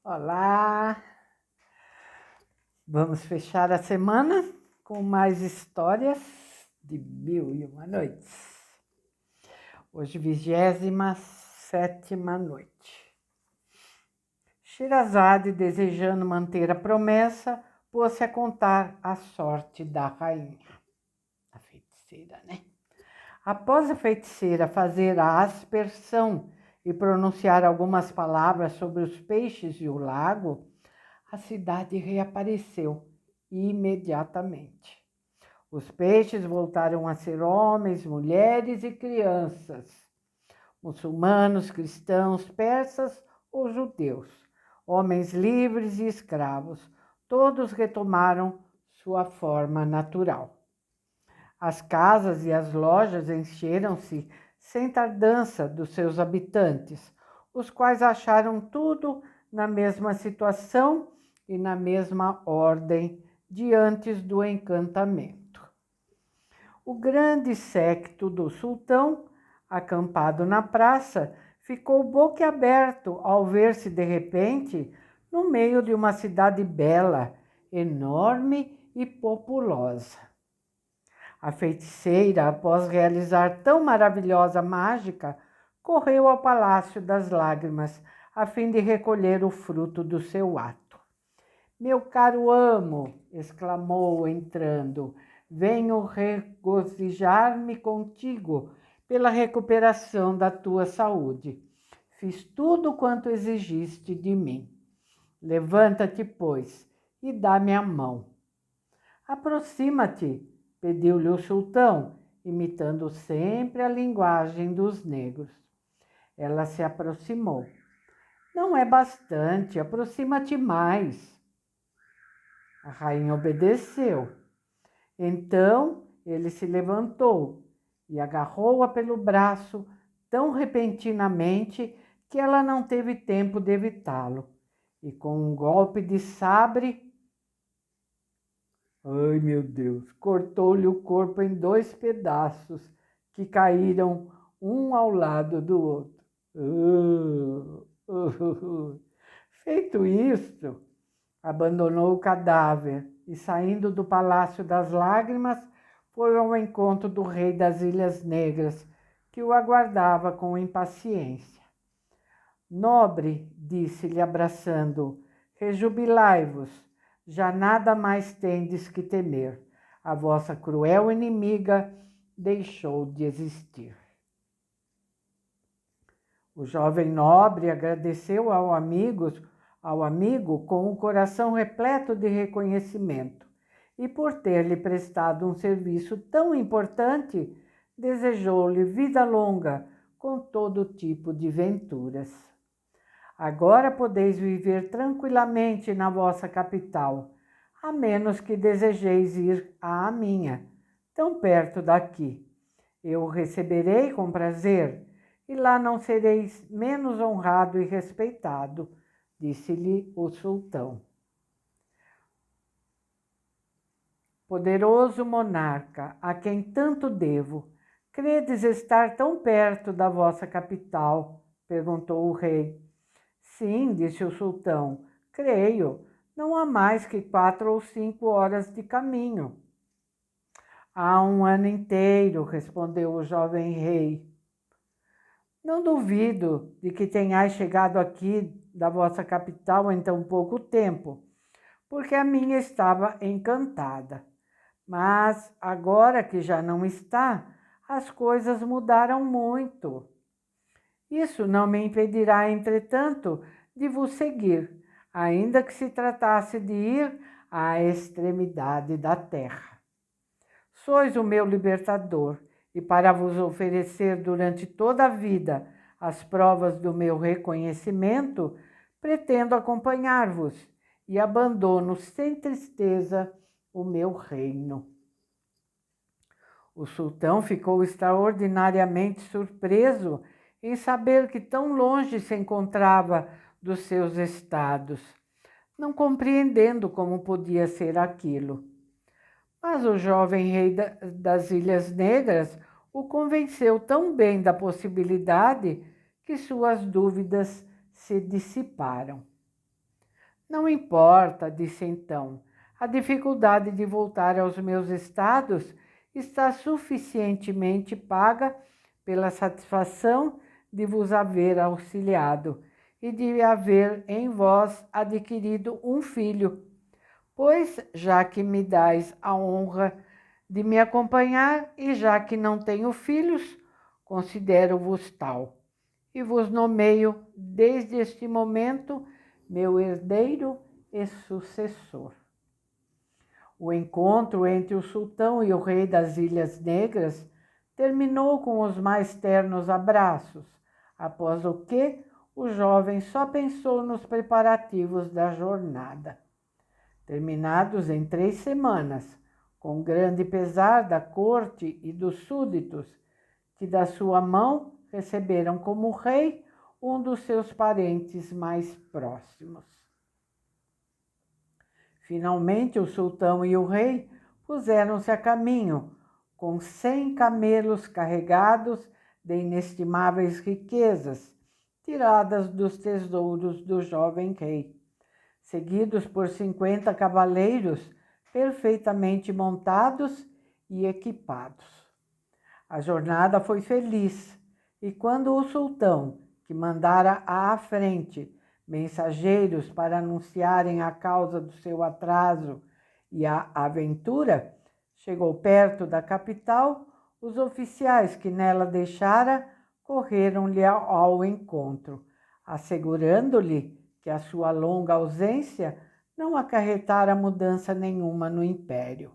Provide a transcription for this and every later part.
Olá! Vamos fechar a semana com mais histórias de Mil e Uma Noites. Hoje, 27ª noite. Sherazade, desejando manter a promessa, pôs-se a contar a sorte da rainha. A feiticeira, né? Após a feiticeira fazer a aspersão e pronunciar algumas palavras sobre os peixes e o lago, a cidade reapareceu imediatamente. Os peixes voltaram a ser homens, mulheres e crianças, muçulmanos, cristãos, persas ou judeus, homens livres e escravos, todos retomaram sua forma natural. As casas e as lojas encheram-se sem tardança dos seus habitantes, os quais acharam tudo na mesma situação e na mesma ordem diante do encantamento. O grande séquito do sultão, acampado na praça, ficou boquiaberto ao ver-se de repente no meio de uma cidade bela, enorme e populosa. A feiticeira, após realizar tão maravilhosa mágica, correu ao Palácio das Lágrimas, a fim de recolher o fruto do seu ato. Meu caro amo, exclamou entrando, venho regozijar-me contigo pela recuperação da tua saúde. Fiz tudo quanto exigiste de mim. Levanta-te, pois, e dá-me a mão. Aproxima-te, pediu-lhe o sultão, imitando sempre a linguagem dos negros. Ela se aproximou. Não é bastante, aproxima-te mais. A rainha obedeceu. Então ele se levantou e agarrou-a pelo braço tão repentinamente que ela não teve tempo de evitá-lo. E com um golpe de sabre, ai meu Deus, cortou-lhe o corpo em 2 pedaços que caíram um ao lado do outro. Feito isto, abandonou o cadáver e, saindo do Palácio das Lágrimas, foi ao encontro do rei das Ilhas Negras, que o aguardava com impaciência. Nobre, disse-lhe abraçando, rejubilai-vos, já nada mais tendes que temer. A vossa cruel inimiga deixou de existir. O jovem nobre agradeceu ao amigo com o coração repleto de reconhecimento e, por ter-lhe prestado um serviço tão importante, desejou-lhe vida longa com todo tipo de venturas. Agora podeis viver tranquilamente na vossa capital, a menos que desejeis ir à minha, tão perto daqui. Eu o receberei com prazer, e lá não sereis menos honrado e respeitado, disse-lhe o sultão. Poderoso monarca, a quem tanto devo, credes estar tão perto da vossa capital? Perguntou o rei. Sim, disse o sultão, creio, não há mais que 4 ou 5 horas de caminho. Há 1 ano inteiro, respondeu o jovem rei. Não duvido de que tenhais chegado aqui da vossa capital em tão pouco tempo, porque a minha estava encantada. Mas agora que já não está, as coisas mudaram muito. Isso não me impedirá, entretanto, de vos seguir, ainda que se tratasse de ir à extremidade da terra. Sois o meu libertador, e para vos oferecer durante toda a vida as provas do meu reconhecimento, pretendo acompanhar-vos e abandono sem tristeza o meu reino. O sultão ficou extraordinariamente surpreso em saber que tão longe se encontrava dos seus estados, não compreendendo como podia ser aquilo. Mas o jovem rei das Ilhas Negras o convenceu tão bem da possibilidade que suas dúvidas se dissiparam. Não importa, disse então. A dificuldade de voltar aos meus estados está suficientemente paga pela satisfação de vos haver auxiliado e de haver em vós adquirido um filho. Pois, já que me dais a honra de me acompanhar e já que não tenho filhos, considero-vos tal e vos nomeio desde este momento meu herdeiro e sucessor. O encontro entre o sultão e o rei das Ilhas Negras terminou com os mais ternos abraços, após o que o jovem só pensou nos preparativos da jornada. Terminados em 3 semanas, com grande pesar da corte e dos súditos, que da sua mão receberam como rei um dos seus parentes mais próximos. Finalmente, o sultão e o rei puseram-se a caminho, com 100 camelos carregados de inestimáveis riquezas, tiradas dos tesouros do jovem rei, seguidos por 50 cavaleiros perfeitamente montados e equipados. A jornada foi feliz, e quando o sultão, que mandara à frente mensageiros para anunciarem a causa do seu atraso e a aventura, chegou perto da capital, os oficiais que nela deixara correram-lhe ao encontro, assegurando-lhe que a sua longa ausência não acarretara mudança nenhuma no império.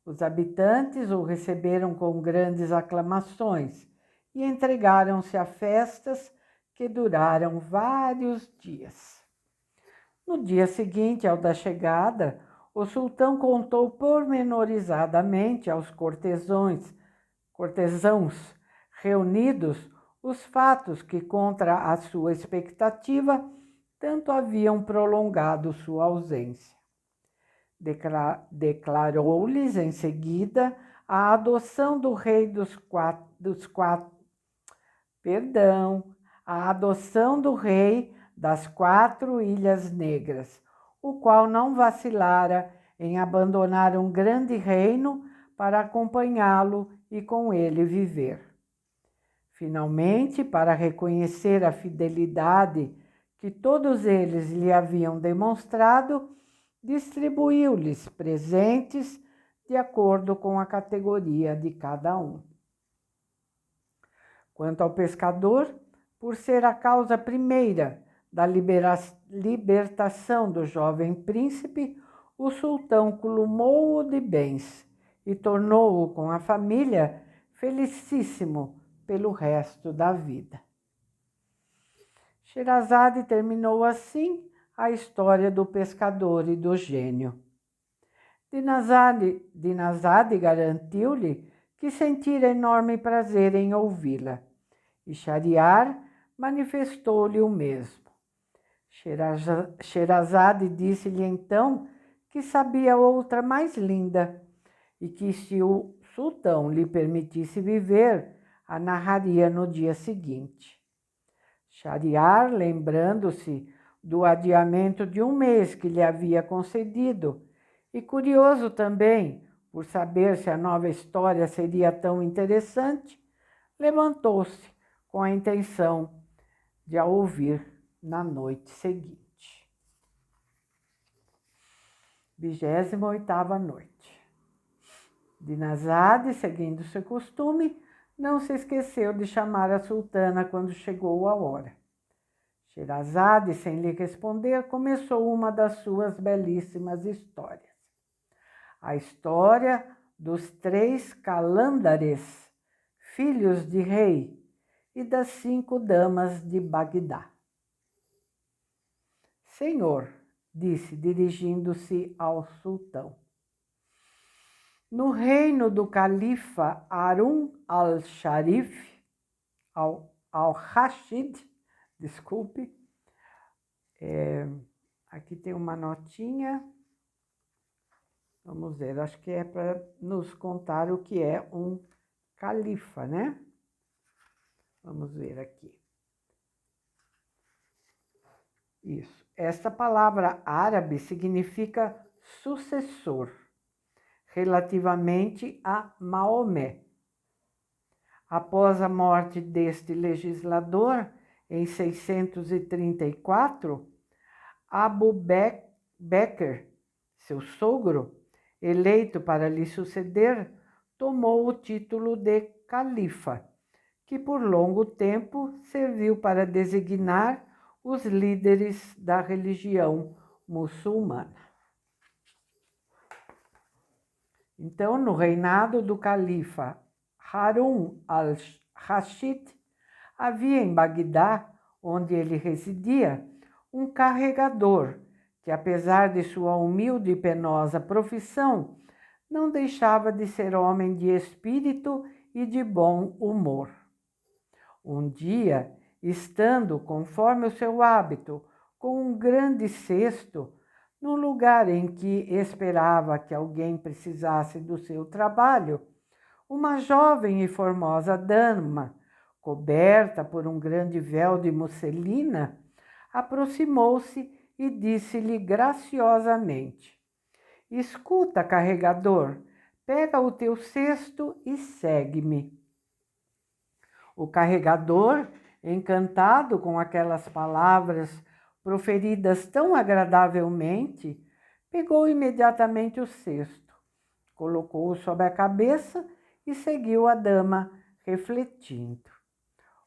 Os habitantes o receberam com grandes aclamações e entregaram-se a festas que duraram vários dias. No dia seguinte ao da chegada, o sultão contou pormenorizadamente aos cortesãos reunidos os fatos que, contra a sua expectativa, tanto haviam prolongado sua ausência. Declarou-lhes em seguida a adoção do rei a adoção do rei das 4 Ilhas Negras, o qual não vacilara em abandonar um grande reino para acompanhá-lo e com ele viver. Finalmente, para reconhecer a fidelidade que todos eles lhe haviam demonstrado, distribuiu-lhes presentes de acordo com a categoria de cada um. Quanto ao pescador, por ser a causa primeira da libertação do jovem príncipe, o sultão columou-o de bens e tornou-o com a família felicíssimo pelo resto da vida. Sherazade terminou assim a história do pescador e do gênio. Dinazade garantiu-lhe que sentira enorme prazer em ouvi-la, e Shahriar manifestou-lhe o mesmo. Sherazade disse-lhe então que sabia outra mais linda, e que se o sultão lhe permitisse viver, a narraria no dia seguinte. Shahriar, lembrando-se do adiamento de 1 mês que lhe havia concedido, e curioso também por saber se a nova história seria tão interessante, levantou-se com a intenção de a ouvir na noite seguinte. 28ª noite. Dinazade, seguindo seu costume, não se esqueceu de chamar a sultana quando chegou a hora. Sherazade, sem lhe responder, começou uma das suas belíssimas histórias. A história dos 3 calândares, filhos de rei, e das 5 damas de Bagdá. Senhor, disse, dirigindo-se ao sultão, no reino do califa Harun al-Sharif, al-Rashid, desculpe, aqui tem uma notinha, vamos ver, acho que é para nos contar o que é um califa, né? Vamos ver aqui. Isso. Esta palavra árabe significa sucessor, relativamente a Maomé. Após a morte deste legislador, em 634, Abu Bekr, seu sogro, eleito para lhe suceder, tomou o título de califa, que por longo tempo serviu para designar os líderes da religião muçulmana. Então, no reinado do califa Harun al-Rashid, havia em Bagdá, onde ele residia, um carregador que, apesar de sua humilde e penosa profissão, não deixava de ser homem de espírito e de bom humor. Um dia, estando, conforme o seu hábito, com um grande cesto, no lugar em que esperava que alguém precisasse do seu trabalho, uma jovem e formosa dama, coberta por um grande véu de musselina, aproximou-se e disse-lhe graciosamente: Escuta, carregador, pega o teu cesto e segue-me. O carregador, encantado com aquelas palavras proferidas tão agradavelmente, pegou imediatamente o cesto, colocou-o sobre a cabeça e seguiu a dama, refletindo.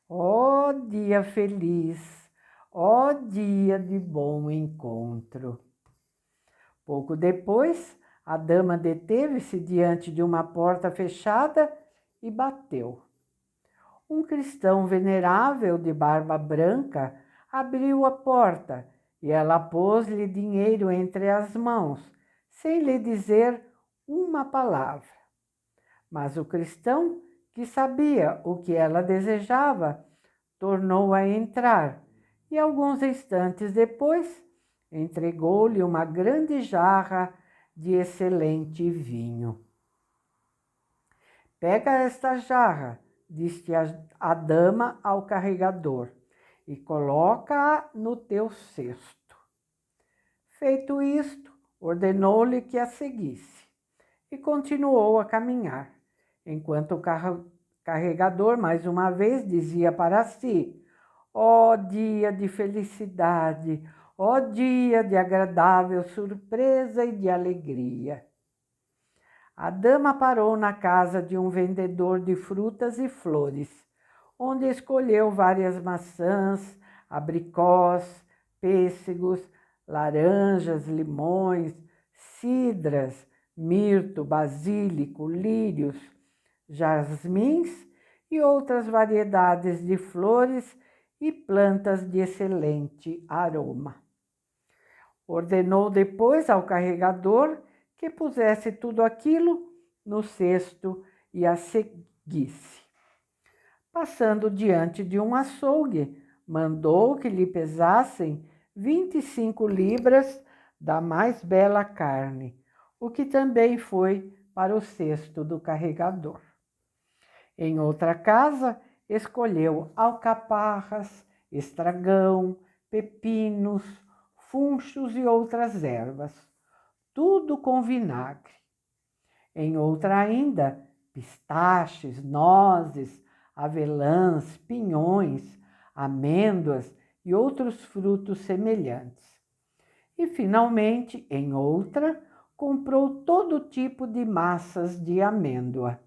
Ó dia feliz, ó dia de bom encontro! Pouco depois, a dama deteve-se diante de uma porta fechada e bateu. Um cristão venerável de barba branca abriu a porta e ela pôs-lhe dinheiro entre as mãos, sem lhe dizer uma palavra. Mas o cristão, que sabia o que ela desejava, tornou a entrar e, alguns instantes depois, entregou-lhe uma grande jarra de excelente vinho. Pega esta jarra, disse a dama ao carregador, e coloca-a no teu cesto. Feito isto, ordenou-lhe que a seguisse e continuou a caminhar, enquanto o carregador mais uma vez dizia para si: ó dia de felicidade, ó dia de agradável surpresa e de alegria. A dama parou na casa de um vendedor de frutas e flores, onde escolheu várias maçãs, abricós, pêssegos, laranjas, limões, cidras, mirto, basílico, lírios, jasmins e outras variedades de flores e plantas de excelente aroma. Ordenou depois ao carregador que pusesse tudo aquilo no cesto e a seguisse. Passando diante de um açougue, mandou que lhe pesassem 25 libras da mais bela carne, o que também foi para o cesto do carregador. Em outra casa, escolheu alcaparras, estragão, pepinos, funchos e outras ervas, tudo com vinagre. Em outra ainda, pistaches, nozes, avelãs, pinhões, amêndoas e outros frutos semelhantes. E, finalmente, em outra, comprou todo tipo de massas de amêndoa.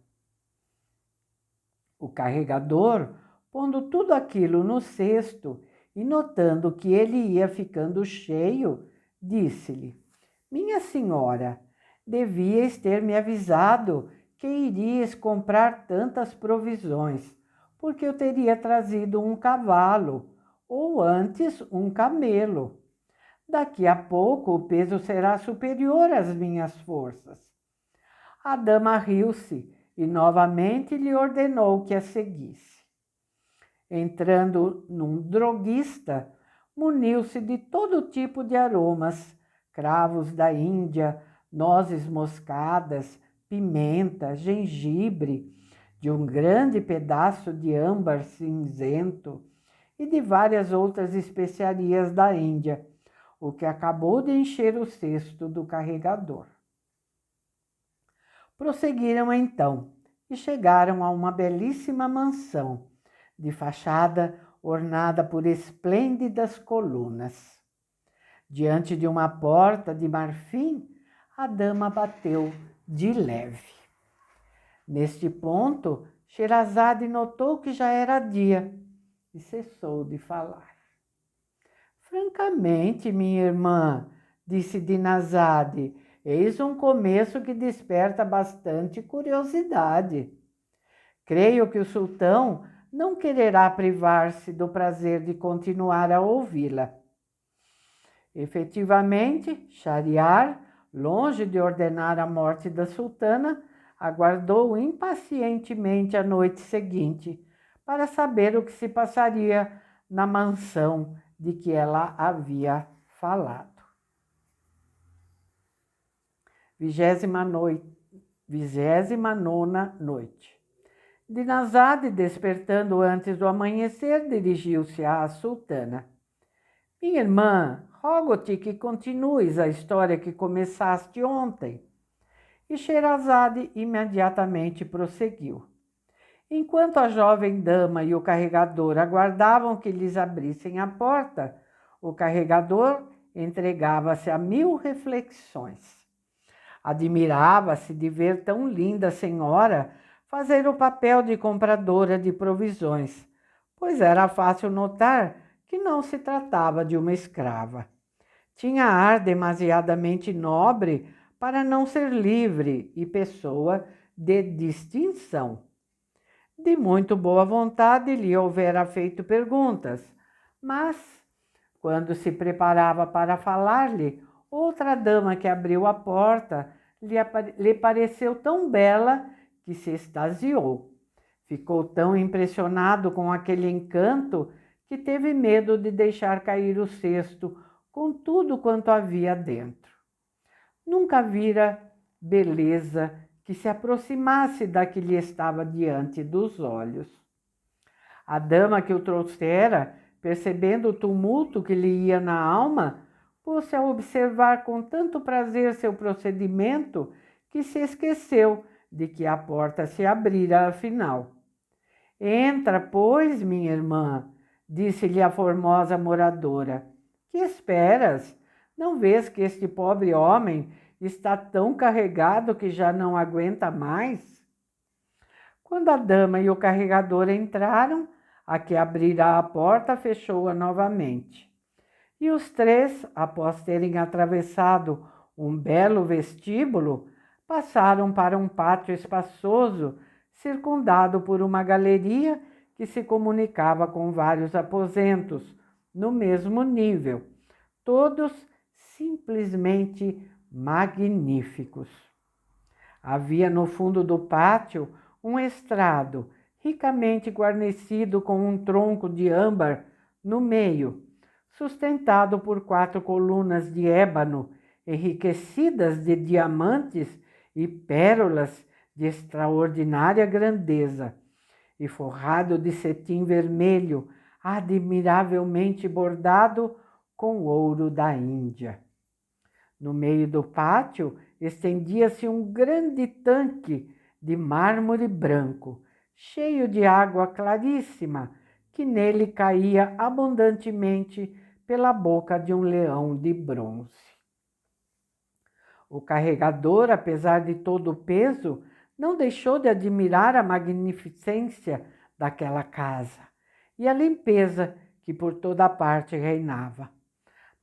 O carregador, pondo tudo aquilo no cesto e notando que ele ia ficando cheio, disse-lhe: Minha senhora, devias ter me avisado que irias comprar tantas provisões, porque eu teria trazido um cavalo, ou antes um camelo. Daqui a pouco o peso será superior às minhas forças. A dama riu-se e novamente lhe ordenou que a seguisse. Entrando num droguista, muniu-se de todo tipo de aromas, cravos da Índia, nozes moscadas, pimenta, gengibre, de um grande pedaço de âmbar cinzento e de várias outras especiarias da Índia, o que acabou de encher o cesto do carregador. Prosseguiram então e chegaram a uma belíssima mansão, de fachada ornada por esplêndidas colunas. Diante de uma porta de marfim, a dama bateu de leve. Neste ponto, Sherazade notou que já era dia e cessou de falar. Francamente, minha irmã, disse Dinazade, eis um começo que desperta bastante curiosidade. Creio que o sultão não quererá privar-se do prazer de continuar a ouvi-la. Efetivamente, Shahriar, longe de ordenar a morte da sultana, aguardou impacientemente a noite seguinte para saber o que se passaria na mansão de que ela havia falado. 29ª noite. Dinazade, despertando antes do amanhecer, dirigiu-se à sultana. Minha irmã, rogo-te que continues a história que começaste ontem. E Sherazade imediatamente prosseguiu. Enquanto a jovem dama e o carregador aguardavam que lhes abrissem a porta, o carregador entregava-se a 1000 reflexões. Admirava-se de ver tão linda senhora fazer o papel de compradora de provisões, pois era fácil notar que não se tratava de uma escrava. Tinha ar demasiadamente nobre para não ser livre e pessoa de distinção. De muito boa vontade lhe houvera feito perguntas, mas, quando se preparava para falar-lhe, outra dama que abriu a porta lhe pareceu tão bela que se extasiou. Ficou tão impressionado com aquele encanto que teve medo de deixar cair o cesto com tudo quanto havia dentro. Nunca vira beleza que se aproximasse da que lhe estava diante dos olhos. A dama que o trouxera, percebendo o tumulto que lhe ia na alma, pôs-se a observar com tanto prazer seu procedimento que se esqueceu de que a porta se abrira afinal. Entra, pois, minha irmã, disse-lhe a formosa moradora. Que esperas? Não vês que este pobre homem está tão carregado que já não aguenta mais? Quando a dama e o carregador entraram, a que abrira a porta fechou-a novamente. E os três, após terem atravessado um belo vestíbulo, passaram para um pátio espaçoso, circundado por uma galeria que se comunicava com vários aposentos, no mesmo nível, todos simplesmente magníficos. Havia no fundo do pátio um estrado, ricamente guarnecido com um tronco de âmbar no meio, sustentado por 4 colunas de ébano, enriquecidas de diamantes e pérolas de extraordinária grandeza, e forrado de cetim vermelho, admiravelmente bordado com ouro da Índia. No meio do pátio estendia-se um grande tanque de mármore branco, cheio de água claríssima, que nele caía abundantemente pela boca de um leão de bronze. O carregador, apesar de todo o peso, não deixou de admirar a magnificência daquela casa e a limpeza que por toda parte reinava.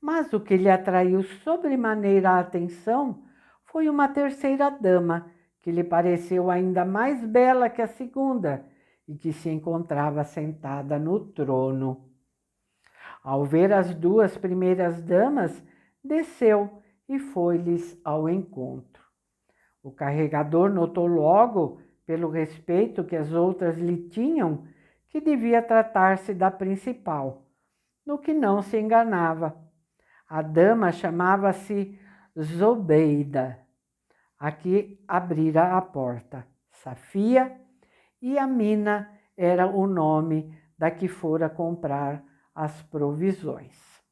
Mas o que lhe atraiu sobremaneira a atenção foi uma terceira dama, que lhe pareceu ainda mais bela que a segunda e que se encontrava sentada no trono. Ao ver as 2 primeiras damas, desceu e foi-lhes ao encontro. O carregador notou logo, pelo respeito que as outras lhe tinham, que devia tratar-se da principal, no que não se enganava. A dama chamava-se Zobeida, a que abrira a porta, Safia, e Amina era o nome da que fora comprar as provisões.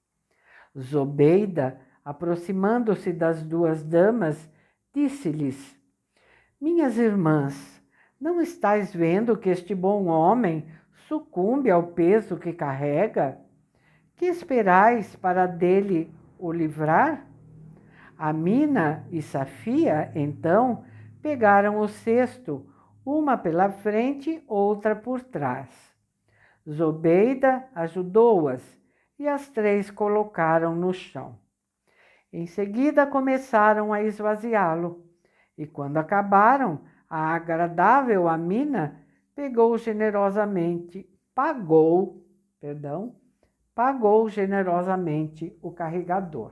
Zobeida, aproximando-se das duas damas, disse-lhes: minhas irmãs, não estáis vendo que este bom homem sucumbe ao peso que carrega? Que esperais para dele o livrar? Amina e Safia, então, pegaram o cesto, uma pela frente, outra por trás. Zobeida ajudou-as e as três colocaram no chão. Em seguida começaram a esvaziá-lo, e quando acabaram, a agradável Amina pagou generosamente o carregador.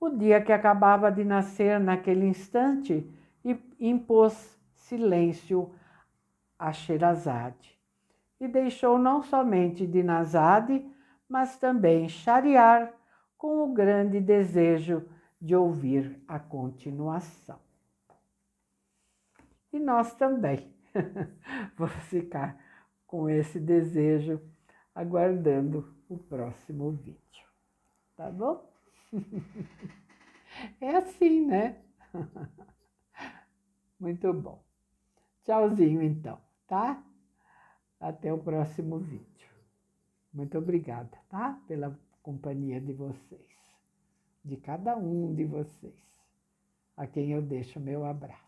O dia que acabava de nascer naquele instante impôs silêncio a Sherazade e deixou não somente Dinazade, mas também Shahriar com o grande desejo de ouvir a continuação. E nós também vamos ficar com esse desejo, aguardando o próximo vídeo. Tá bom? É assim, né? Muito bom. Tchauzinho, então, tá? Até o próximo vídeo. Muito obrigada, tá? Pela companhia de vocês, de cada um de vocês, a quem eu deixo meu abraço.